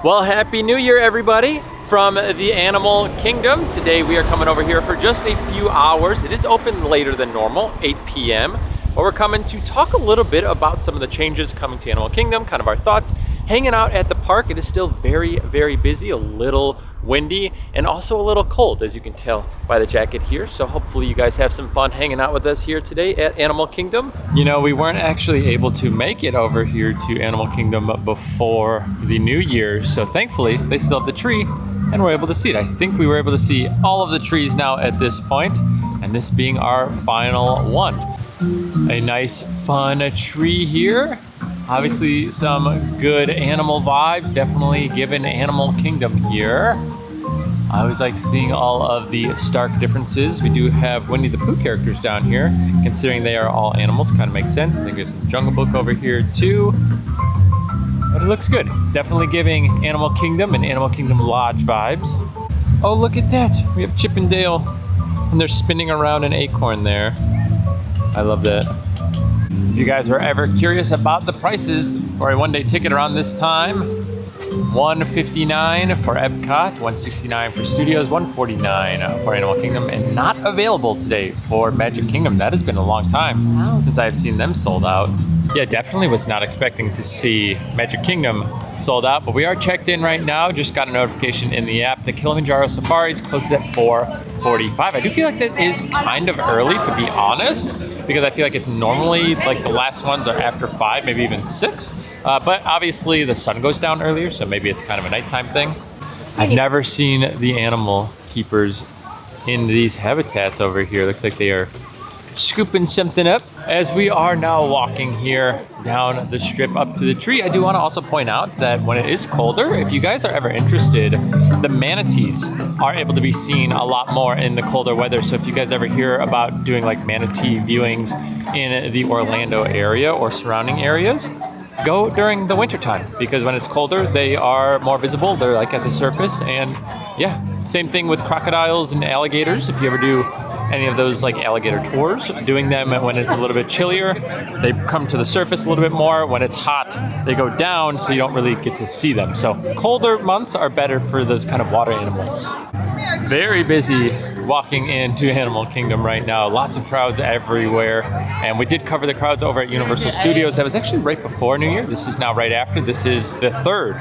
Well, Happy New Year, everybody, from the Animal Kingdom. Today we are coming over here for just a few hours. It is open later than normal, 8 p.m. But we're coming to talk a little bit about some of the changes coming to Animal Kingdom, kind of our thoughts. Hanging out at the park, it is still very, very busy, a little windy, and also a little cold, as you can tell by the jacket here. So hopefully you guys have some fun hanging out with us here today at Animal Kingdom. You know, we weren't actually able to make it over here to Animal Kingdom before the New Year, so thankfully they still have the tree and we're able to see it. I think we were able to see all of the trees now at this point, and this being our final one. A nice fun tree here. Obviously some good animal vibes, definitely given Animal Kingdom here. I always like seeing all of the stark differences. We do have Winnie the Pooh characters down here, considering they are all animals, kind of makes sense. I think there's some Jungle Book over here too. But it looks good. Definitely giving Animal Kingdom and Animal Kingdom Lodge vibes. Oh, look at that. We have Chip and Dale, and they're spinning around an acorn there. I love that. If you guys are ever curious about the prices for a one-day ticket around this time, $159 for Epcot, $169 for Studios, $149 for Animal Kingdom, and not available today for Magic Kingdom. That has been a long time since I've seen them sold out. Yeah, definitely was not expecting to see Magic Kingdom sold out, but we are checked in right now. Just got a notification in the app. The Kilimanjaro Safari's closes at 4:45. I do feel like that is kind of early, to be honest, because I feel like it's normally like the last ones are after 5, maybe even 6. But obviously the sun goes down earlier, so maybe it's kind of a nighttime thing. I've never seen the animal keepers in these habitats over here. Looks like they are scooping something up as we are now walking here down the strip up to the tree. I do want to also point out that when it is colder, if you guys are ever interested, the manatees are able to be seen a lot more in the colder weather. So if you guys ever hear about doing like manatee viewings in the Orlando area or surrounding areas, go during the wintertime, because when it's colder, they are more visible. They're like at the surface. And yeah, same thing with crocodiles and alligators. If you ever do any of those like alligator tours, doing them when it's a little bit chillier, they come to the surface a little bit more. When it's hot, they go down, so you don't really get to see them. So colder months are better for those kind of water animals. Very busy walking into Animal Kingdom right now. Lots of crowds everywhere. And we did cover the crowds over at Universal Studios. That was actually right before New Year. This is now right after. This is the 3rd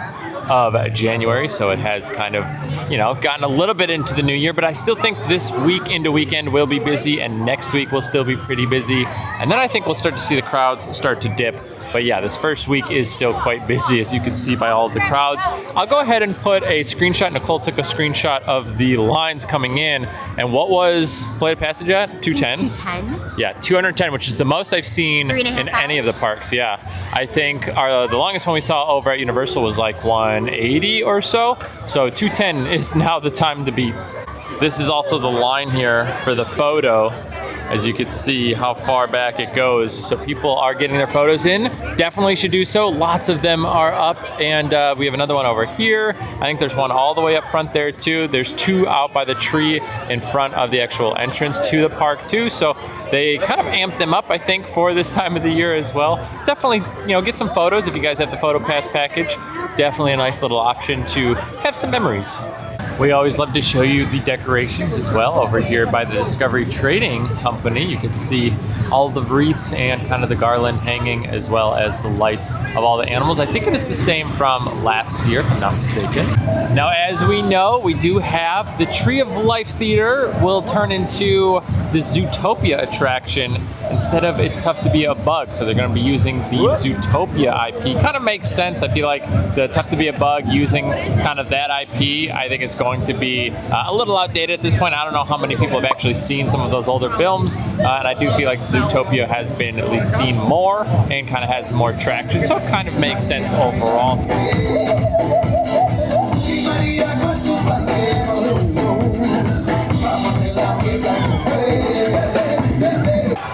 of January, so it has kind of, you know, gotten a little bit into the new year, but I still think this week into weekend will be busy, and next week will still be pretty busy, and then I think we'll start to see the crowds start to dip. But yeah, this first week is still quite busy, as you can see by all of the crowds. I'll go ahead and put a screenshot. Nicole took a screenshot of the lines coming in, and what was Flight of Passage at? 210? 210. Yeah, 210, which is the most I've seen in any of the parks. Yeah, I think the longest one we saw over at Universal was like 180 or so. So 210 is now the time to beat. This is also the line here for the photo. As you can see how far back it goes. So people are getting their photos in. Definitely should do so. Lots of them are up, and we have another one over here. I think there's one all the way up front there too. There's 2 out by the tree in front of the actual entrance to the park too. So they kind of amped them up, I think, for this time of the year as well. Definitely, you know, get some photos if you guys have the Photo Pass package. Definitely a nice little option to have some memories. We always love to show you the decorations as well over here by the Discovery Trading Company. You can see all the wreaths and kind of the garland hanging, as well as the lights of all the animals. I think it is the same from last year, if I'm not mistaken. Now, as we know, we do have the Tree of Life Theater will turn into the Zootopia attraction instead of It's Tough to Be a Bug. So they're going to be using the Zootopia IP. Kind of makes sense. I feel like the Tough to Be a Bug using kind of that IP, I think it's going to be a little outdated at this point. I don't know how many people have actually seen some of those older films, and I do feel like Zootopia has been at least seen more and kind of has more traction, so it kind of makes sense overall.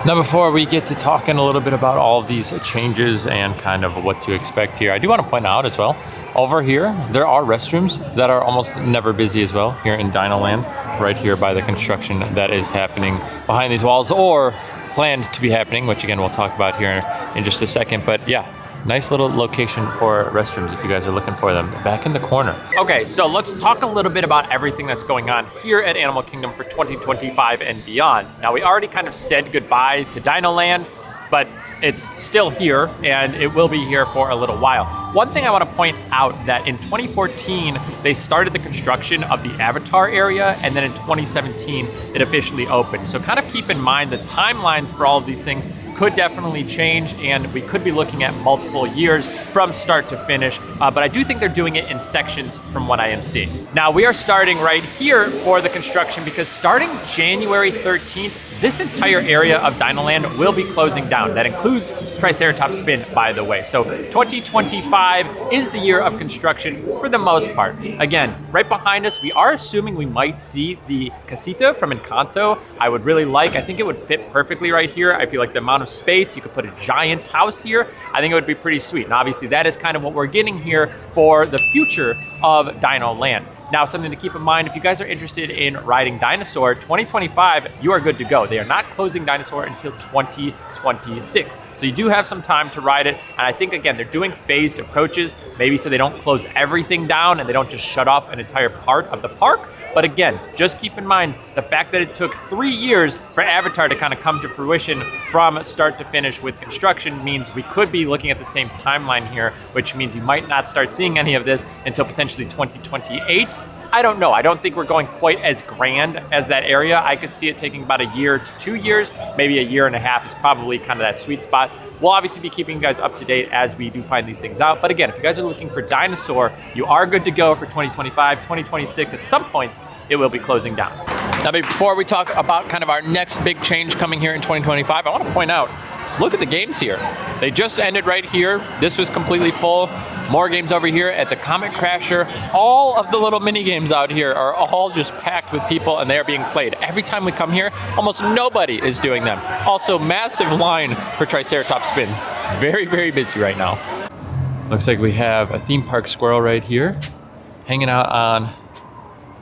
Now, before we get to talking a little bit about all of these changes and kind of what to expect here, I do want to point out as well, over here, there are restrooms that are almost never busy as well here in Dinoland, right here by the construction that is happening behind these walls or planned to be happening, which again, we'll talk about here in just a second. But yeah, Nice little location for restrooms if you guys are looking for them, back in the corner. Okay, so let's talk a little bit about everything that's going on here at Animal Kingdom for 2025 and beyond. Now, we already kind of said goodbye to Dinoland, but it's still here and it will be here for a little while. One thing I want to point out that in 2014, they started the construction of the Avatar area, and then in 2017, it officially opened. So kind of keep in mind the timelines for all of these things could definitely change, and we could be looking at multiple years from start to finish, but I do think they're doing it in sections from what I am seeing. Now, we are starting right here for the construction because starting January 13th, this entire area of Dinoland will be closing down. That includes Triceratops Spin, by the way. So 2025 is the year of construction for the most part. Again, right behind us, we are assuming we might see the casita from Encanto. I would really like, I think it would fit perfectly right here. I feel like the amount of space, you could put a giant house here. I think it would be pretty sweet. And obviously that is kind of what we're getting here for the future of Dinoland. Now, something to keep in mind, if you guys are interested in riding Dinosaur, 2025, you are good to go. They are not closing Dinosaur until 2026. So you do have some time to ride it. And I think, again, they're doing phased approaches, maybe so they don't close everything down and they don't just shut off an entire part of the park. But again, just keep in mind the fact that it took 3 years for Avatar to kind of come to fruition from start to finish with construction means we could be looking at the same timeline here, which means you might not start seeing any of this until potentially 2028. I don't know. I don't think we're going quite as grand as that area. I could see it taking about a year to 2 years, maybe a year and a half is probably kind of that sweet spot. We'll obviously be keeping you guys up to date as we do find these things out. But again, if you guys are looking for Dinosaur, you are good to go for 2025, 2026. At some point, it will be closing down. Now, before we talk about kind of our next big change coming here in 2025, I want to point out, look at the games here. They just ended right here. This was completely full. More games over here at the Comet Crasher. All of the little mini games out here are all just packed with people and they are being played. Every time we come here, almost nobody is doing them. Also, massive line for Triceratops Spin. Very, very busy right now. Looks like we have a theme park squirrel right here, hanging out on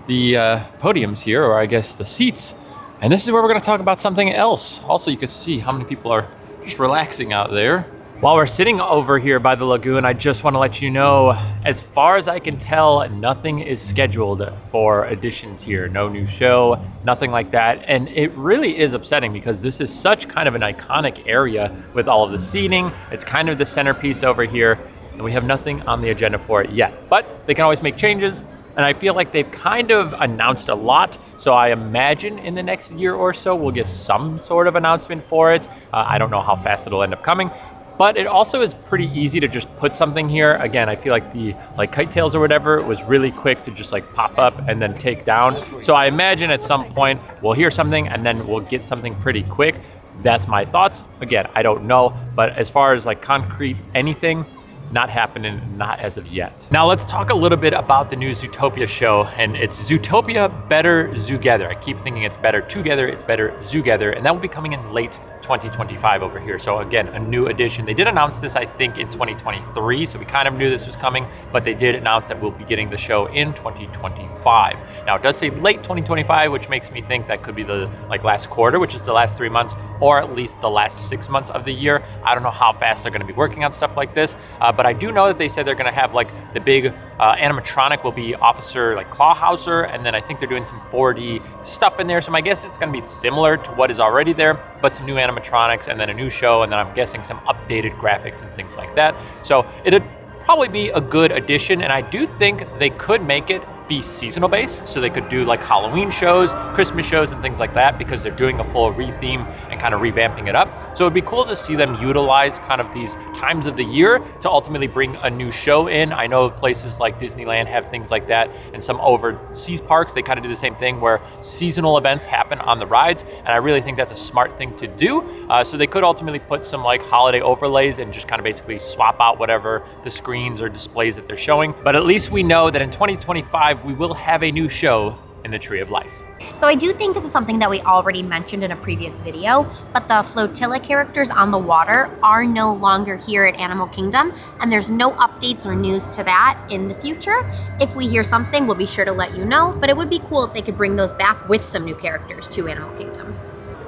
the podiums here, or I guess the seats. And this is where we're gonna talk about something else. Also, you can see how many people are just relaxing out there. While we're sitting over here by the lagoon, I just want to let you know, as far as I can tell, nothing is scheduled for additions here. No new show, nothing like that. And it really is upsetting because this is such kind of an iconic area with all of the seating. It's kind of the centerpiece over here, and we have nothing on the agenda for it yet. But they can always make changes. And I feel like they've kind of announced a lot. So I imagine in the next year or so, we'll get some sort of announcement for it. I don't know how fast it'll end up coming. But it also is pretty easy to just put something here. Again, I feel like the kite tails or whatever was really quick to just pop up and then take down. So I imagine at some point we'll hear something and then we'll get something pretty quick. That's my thoughts. Again, I don't know. But as far as concrete anything, not happening, not as of yet. Now let's talk a little bit about the new Zootopia show, and it's Zootopia Better Zoogether. I keep thinking it's better together, it's better Zoogether, and that will be coming in late 2025 over here. So again, a new edition. They did announce this, I think, in 2023, so we kind of knew this was coming, but they did announce that we'll be getting the show in 2025. Now it does say late 2025, which makes me think that could be the last quarter, which is the last 3 months, or at least the last 6 months of the year. I don't know how fast they're gonna be working on stuff like this, but I do know that they said they're gonna have the big animatronic will be Officer Clawhauser, and then I think they're doing some 4D stuff in there. So my guess it's gonna be similar to what is already there, but some new animatronics and then a new show, and then I'm guessing some updated graphics and things like that. So it'd probably be a good addition, and I do think they could make it be seasonal based, so they could do Halloween shows, Christmas shows, and things like that, because they're doing a full re-theme and kind of revamping it up. So it'd be cool to see them utilize kind of these times of the year to ultimately bring a new show in. I know places like Disneyland have things like that, and some overseas parks, they kind of do the same thing where seasonal events happen on the rides, and I really think that's a smart thing to do. So they could ultimately put some holiday overlays and just kind of basically swap out whatever the screens or displays that they're showing. But at least we know that in 2025, we will have a new show in the Tree of Life. So I do think this is something that we already mentioned in a previous video, but the flotilla characters on the water are no longer here at Animal Kingdom, and there's no updates or news to that in the future. If we hear something, we'll be sure to let you know, but it would be cool if they could bring those back with some new characters to Animal Kingdom.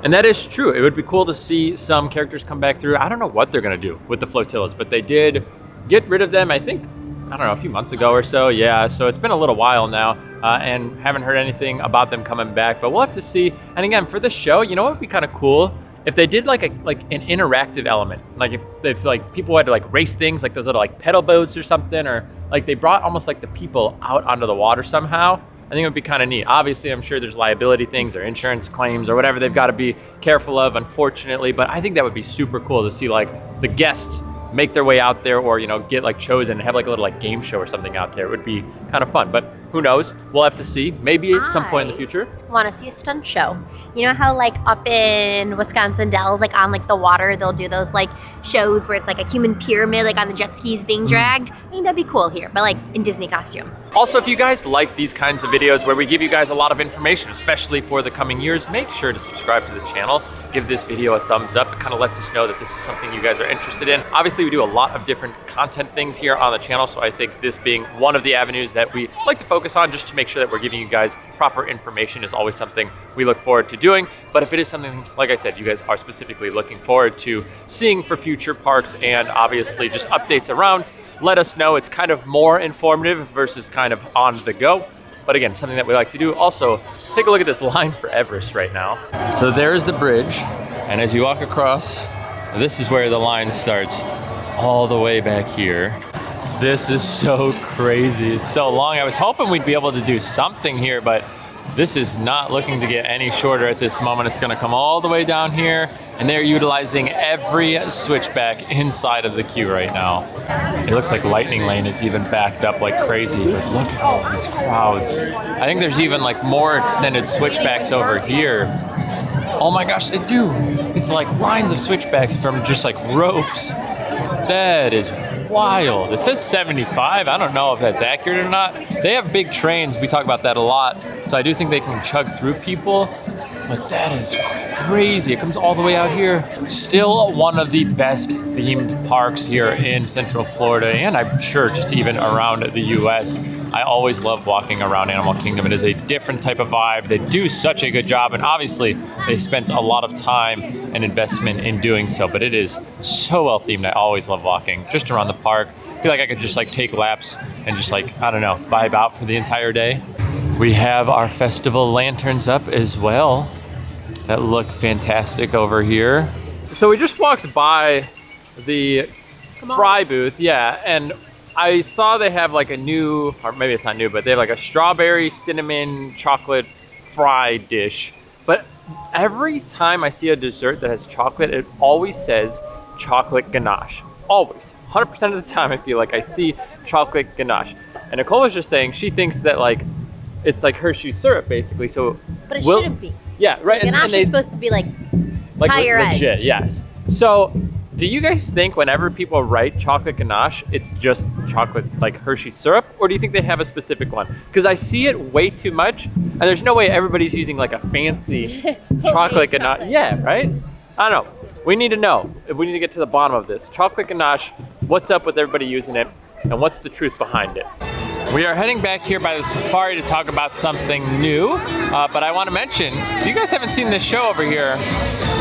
And that is true. It would be cool to see some characters come back through. I don't know what they're going to do with the flotillas, but they did get rid of them, I think, I don't know, a few months ago or so. Yeah, so it's been a little while now, and haven't heard anything about them coming back, but we'll have to see. And again, for this show, you know what would be kind of cool? If they did like an interactive element, like if like people had to like race things, like those little like pedal boats or something, or like they brought almost like the people out onto the water somehow. I think it would be kind of neat. Obviously, I'm sure there's liability things or insurance claims or whatever they've got to be careful of, unfortunately. But I think that would be super cool to see like the guests make their way out there, or, you know, get like chosen and have like a little like game show or something out there. It would be kind of fun, but who knows? We'll have to see. Maybe at some point in the future. Want to see a stunt show? You know how like up in Wisconsin Dells, like on like the water, they'll do those like shows where it's like a human pyramid, like on the jet skis being dragged. I think that'd be cool here, but like in Disney costume. Also, if you guys like these kinds of videos where we give you guys a lot of information, especially for the coming years, make sure to subscribe to the channel. Give this video a thumbs up. It kind of lets us know that this is something you guys are interested in. Obviously, we do a lot of different content things here on the channel, so I think this being one of the avenues that we like to focus on just to make sure that we're giving you guys proper information is always something we look forward to doing. But if it is something, like I said, you guys are specifically looking forward to seeing for future parks and obviously just updates around, let us know. It's kind of more informative versus kind of on the go. But again, something that we like to do. Also, take a look at this line for Everest right now. So there's the bridge. And as you walk across, this is where the line starts all the way back here. This is so crazy. It's so long. I was hoping we'd be able to do something here, but this is not looking to get any shorter at this moment. It's gonna come all the way down here, and they're utilizing every switchback inside of the queue right now. It looks like Lightning Lane is even backed up like crazy, but look at all these crowds. I think there's even like more extended switchbacks over here. Oh my gosh, they do. It's like lines of switchbacks from just like ropes. That is wild. It says 75. I don't know if that's accurate or not. They have big trains. We talk about that a lot. So I do think they can chug through people. But that is crazy. It comes all the way out here. Still one of the best themed parks here in Central Florida, and I'm sure just even around the US. I always love walking around Animal Kingdom. It is a different type of vibe. They do such a good job, and obviously they spent a lot of time and investment in doing so, but it is so well themed. I always love walking just around the park. I feel like I could just like take laps and just like, I don't know, vibe out for the entire day. We have our festival lanterns up as well that look fantastic over here. So we just walked by the fry booth, yeah, and I saw they have like a new, or maybe it's not new, but they have like a strawberry cinnamon chocolate fry dish. But every time I see a dessert that has chocolate, it always says chocolate ganache. Always. 100% of the time I feel like I see chocolate ganache. And Nicole was just saying she thinks that like it's like Hershey syrup basically. So but it shouldn't be. Yeah, right. Ganache is supposed to be like higher legit, edge. Yes. So do you guys think whenever people write chocolate ganache, it's just chocolate like Hershey syrup, or do you think they have a specific one? Because I see it way too much, and there's no way everybody's using like a fancy chocolate ganache. Yeah, right? I don't know. We need to know. We need to get to the bottom of this. Chocolate ganache, what's up with everybody using it, and what's the truth behind it? We are heading back here by the safari to talk about something new, but I want to mention, if you guys haven't seen this show over here,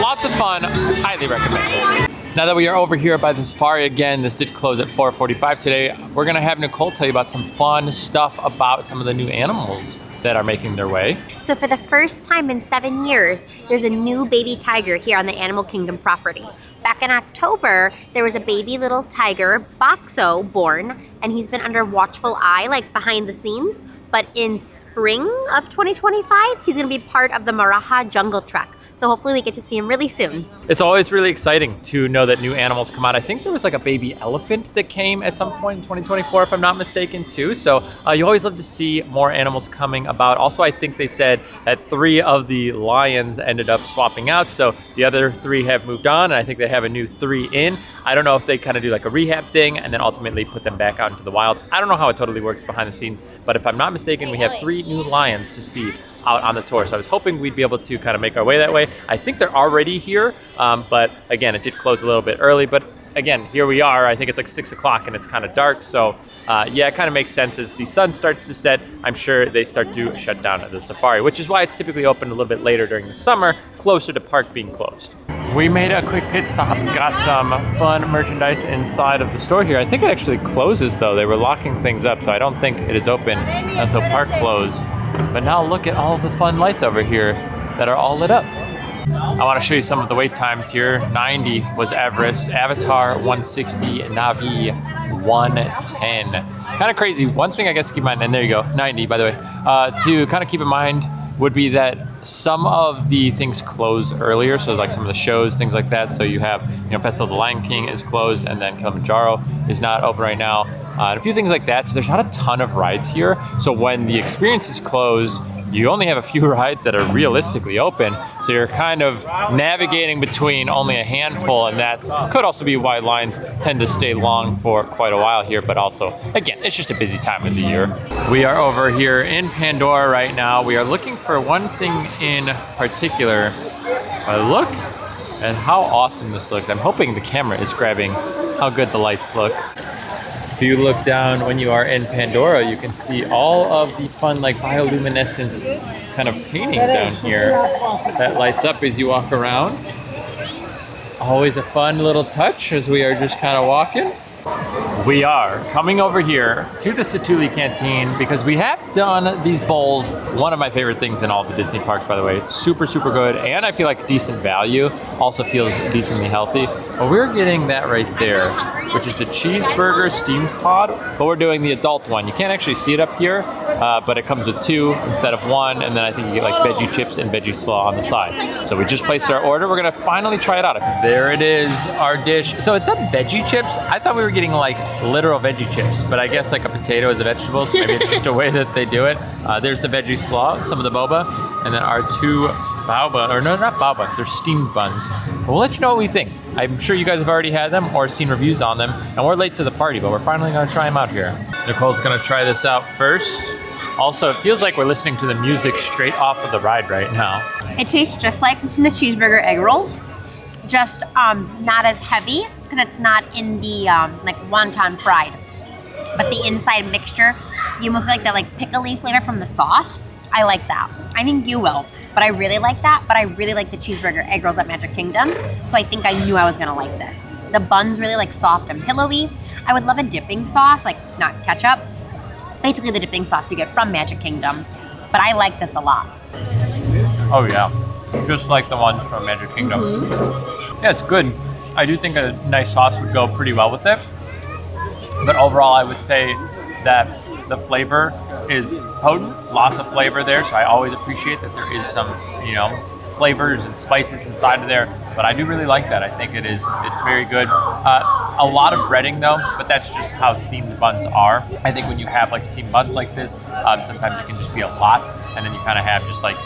lots of fun, highly recommend. Now that we are over here by the safari again, this did close at 4:45 today, we're going to have Nicole tell you about some fun stuff about some of the new animals that are making their way. So for the first time in 7 years, there's a new baby tiger here on the Animal Kingdom property. Back in October, there was a baby little tiger, Boxo, born, and he's been under watchful eye, like behind the scenes. But in spring of 2025, he's gonna be part of the Maraha Jungle Trek. So hopefully we get to see him really soon. It's always really exciting to know that new animals come out. I think there was like a baby elephant that came at some point in 2024, if I'm not mistaken, too. So you always love to see more animals coming about. Also, I think they said that 3 of the lions ended up swapping out. So the other 3 have moved on, and I think they have a new 3 in. I don't know if they kind of do like a rehab thing and then ultimately put them back out into the wild. I don't know how it totally works behind the scenes, but if I'm not mistaken, we have 3 new lions to see out on the tour. So I was hoping we'd be able to kind of make our way that way. I think they're already here, but again, it did close a little bit early, but again, here we are. I think it's like 6 o'clock and it's kind of dark. So yeah, it kind of makes sense. As the sun starts to set, I'm sure they start to shut down the safari, which is why it's typically open a little bit later during the summer, closer to park being closed. We made a quick pit stop, got some fun merchandise inside of the store here. I think it actually closes though. They were locking things up, so I don't think it is open until park close. But now look at all of the fun lights over here that are all lit up. I want to show you some of the wait times here. 90 was Everest, Avatar 160, Navi 110. Kind of crazy. One thing I guess to keep in mind, and there you go, 90 by the way, to kind of keep in mind would be that some of the things close earlier, so like some of the shows, things like that. So you have, Festival of the Lion King is closed, and then Kilimanjaro is not open right now, and a few things like that. So there's not a ton of rides here. So when the experience is closed, you only have a few rides that are realistically open. So you're kind of navigating between only a handful, and that could also be why lines tend to stay long for quite a while here. But also, again, it's just a busy time of the year. We are over here in Pandora right now. We are looking for one thing in particular. Look at how awesome this looks. I'm hoping the camera is grabbing how good the lights look. If you look down when you are in Pandora, you can see all of the fun like bioluminescent kind of painting down here that lights up as you walk around. Always a fun little touch as we are just kind of walking. We are coming over here to the Satuli Canteen because we have done these bowls. One of my favorite things in all the Disney parks, by the way. It's super, super good, and I feel like decent value. Also feels decently healthy. But we're getting that right there, which is the cheeseburger steamed pod, but we're doing the adult one. You can't actually see it up here, but it comes with 2 instead of 1, and then I think you get like veggie chips and veggie slaw on the side. So we just placed our order. We're gonna finally try it out. There it is, our dish. So it's a veggie chips. I thought we were getting like literal veggie chips, but I guess like a potato is a vegetable, so maybe it's just a way that they do it. There's the veggie slaw, some of the boba, and then our 2 bao, or no, not bao buns, they're steamed buns. We'll let you know what we think. I'm sure you guys have already had them or seen reviews on them, and we're late to the party, but we're finally gonna try them out here. Nicole's gonna try this out first. Also, it feels like we're listening to the music straight off of the ride right now. It tastes just like the cheeseburger egg rolls, just not as heavy because it's not in the like wonton fried. But the inside mixture, you almost get like that like pickly flavor from the sauce. I like that. I think you will, but I really like that. But I really like the cheeseburger egg rolls at Magic Kingdom, so I think I knew I was gonna like this. The bun's really like soft and pillowy. I would love a dipping sauce, like not ketchup. Basically the dipping sauce you get from Magic Kingdom, but I like this a lot. Oh yeah, just like the ones from Magic Kingdom. Mm-hmm. Yeah, it's good. I do think a nice sauce would go pretty well with it. But overall, I would say that the flavor is potent, lots of flavor there. So I always appreciate that there is some, flavors and spices inside of there. But I do really like that. I think it's very good. A lot of breading though, but that's just how steamed buns are. I think when you have like steamed buns like this, sometimes it can just be a lot, and then you kind of have just like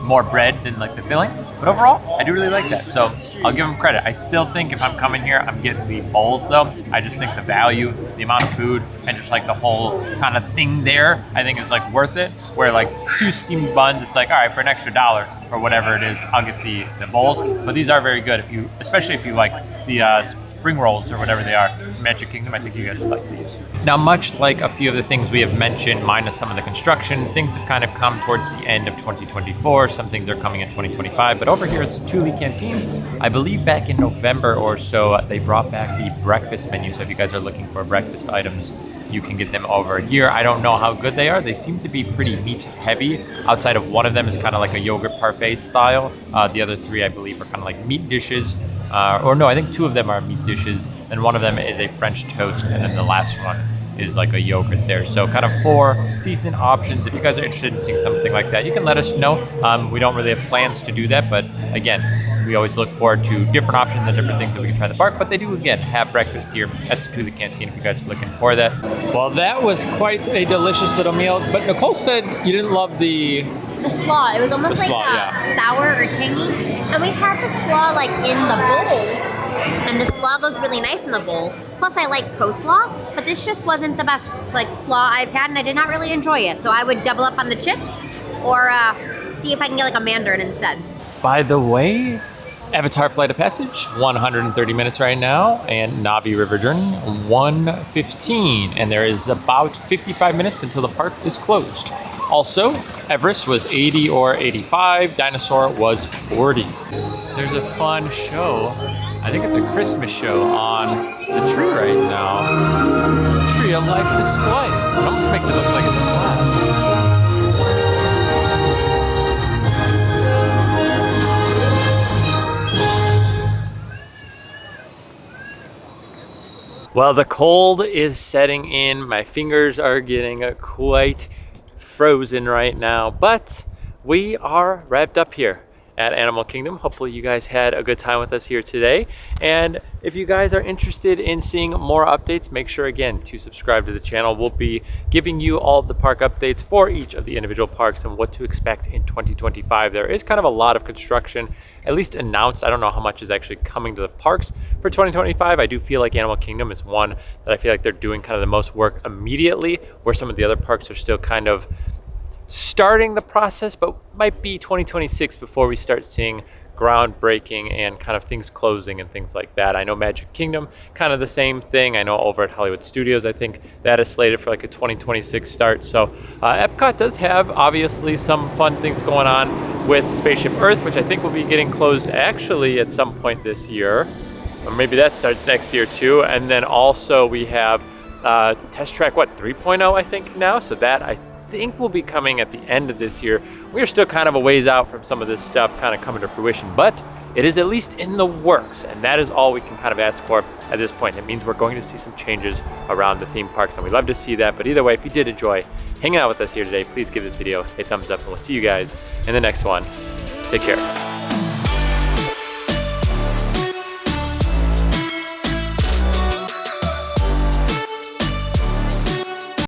more bread than like the filling. But overall, I do really like that. So I'll give them credit. I still think if I'm coming here, I'm getting the bowls though. I just think the value, the amount of food, and just like the whole kind of thing there, I think is like worth it. Where like 2 steamed buns, it's like, all right, for an extra $1 or whatever it is, I'll get the bowls. But these are very good especially if you like the spring rolls or whatever they are, Magic Kingdom. I think you guys would like these. Now, much like a few of the things we have mentioned, minus some of the construction, things have kind of come towards the end of 2024. Some things are coming in 2025. But over here at Satuli Canteen, I believe back in November or so, they brought back the breakfast menu. So if you guys are looking for breakfast items, you can get them over here. I don't know how good they are. They seem to be pretty meat heavy. Outside of one of them is kind of like a yogurt parfait style. The other 3, I believe, are kind of like meat dishes. Or no, I think 2 of them are meat dishes, and one of them is a French toast, and then the last one is like a yogurt there. So kind of 4 decent options. If you guys are interested in seeing something like that, you can let us know. We don't really have plans to do that, but again, we always look forward to different options and different things that we can try in the park. But they do, again, have breakfast here at Satuli Canteen if you guys are looking for that. Well, that was quite a delicious little meal. But Nicole said you didn't love the slaw. It was almost sour or tangy. And we've had the slaw like in the bowls, and the slaw goes really nice in the bowl. Plus, I like coleslaw, but this just wasn't the best like slaw I've had, and I did not really enjoy it. So I would double up on the chips, or see if I can get like a mandarin instead. By the way, Avatar Flight of Passage, 130 minutes right now, and Navi River Journey, 115. And there is about 55 minutes until the park is closed. Also, Everest was 80 or 85, Dinosaur was 40. There's a fun show, I think it's a Christmas show on the tree right now. Tree of Life display. It almost makes it look like it's flat. Well, the cold is setting in. My fingers are getting quite frozen right now, but we are wrapped up here at Animal Kingdom. Hopefully you guys had a good time with us here today. And if you guys are interested in seeing more updates, make sure again to subscribe to the channel. We'll be giving you all of the park updates for each of the individual parks and what to expect in 2025. There is kind of a lot of construction, at least announced. I don't know how much is actually coming to the parks for 2025. I do feel like Animal Kingdom is one that I feel like they're doing kind of the most work immediately, where some of the other parks are still kind of starting the process, but might be 2026 before we start seeing groundbreaking and kind of things closing and things like that. I know Magic Kingdom, kind of the same thing. I know over at Hollywood Studios, I think that is slated for like a 2026 start. So Epcot does have obviously some fun things going on with Spaceship Earth, which I think will be getting closed actually at some point this year. Or maybe that starts next year too. And then also we have Test Track, 3.0 I think now. So that I think will be coming at the end of this year. We are still kind of a ways out from some of this stuff kind of coming to fruition, but it is at least in the works, and that is all we can kind of ask for at this point. It means we're going to see some changes around the theme parks, and we'd love to see that. But either way, if you did enjoy hanging out with us here today, please give this video a thumbs up, and we'll see you guys in the next one. Take care.